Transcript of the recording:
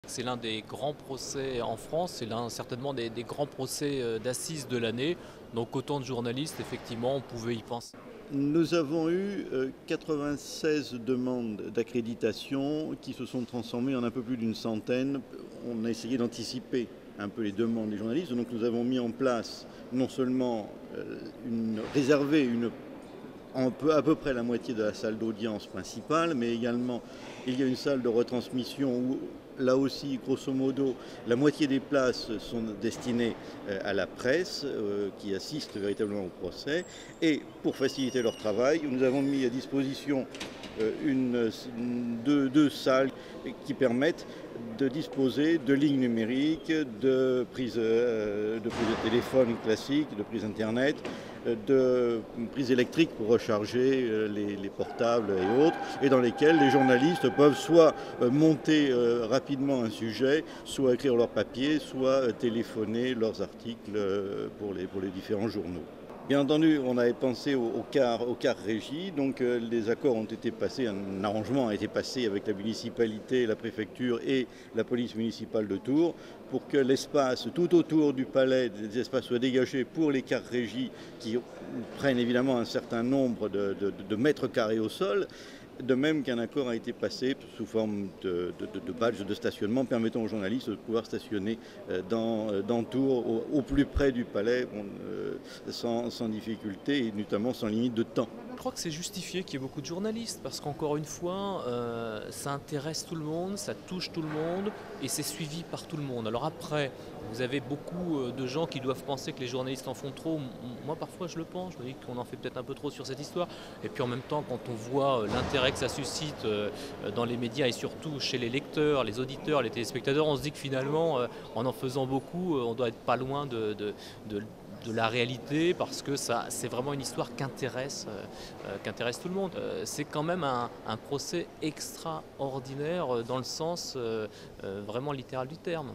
C'est l'un des grands procès en France, c'est l'un certainement des grands procès d'assises de l'année. Donc autant de journalistes, effectivement, on pouvait y penser. Nous avons eu 96 demandes d'accréditation qui se sont transformées en un peu plus d'une centaine. On a essayé d'anticiper un peu les demandes des journalistes, donc nous avons mis en place non seulement réserver à peu près la moitié de la salle d'audience principale, mais également il y a une salle de retransmission où là aussi, grosso modo, la moitié des places sont destinées à la presse qui assiste véritablement au procès. Et pour faciliter leur travail, nous avons mis à disposition deux salles qui permettent de disposer de lignes numériques, de prises de téléphone classiques, de prises Internet, de prises électriques pour recharger les portables et autres, et dans lesquelles les journalistes peuvent soit monter rapidement un sujet, soit écrire leurs papiers, soit téléphoner leurs articles pour les différents journaux. Bien entendu, on avait pensé au quart régie, donc les accords ont été passés, un arrangement a été passé avec la municipalité, la préfecture et la police municipale de Tours pour que l'espace tout autour du palais, des espaces soient dégagés pour les quarts régies qui prennent évidemment un certain nombre de mètres carrés au sol. De même qu'un accord a été passé sous forme de badge de stationnement permettant aux journalistes de pouvoir stationner dans Tours au plus près du palais sans difficulté et notamment sans limite de temps. Je crois que c'est justifié qu'il y ait beaucoup de journalistes parce qu'encore une fois, ça intéresse tout le monde, ça touche tout le monde et c'est suivi par tout le monde. Alors après, vous avez beaucoup de gens qui doivent penser que les journalistes en font trop. Moi, parfois, je le pense. Je me dis qu'on en fait peut-être un peu trop sur cette histoire. Et puis en même temps, quand on voit l'intérêt que ça suscite dans les médias et surtout chez les lecteurs, les auditeurs, les téléspectateurs, on se dit que finalement, en faisant beaucoup, on doit être pas loin de la réalité parce que c'est vraiment une histoire qu'intéresse tout le monde. C'est quand même un procès extraordinaire dans le sens vraiment littéral du terme.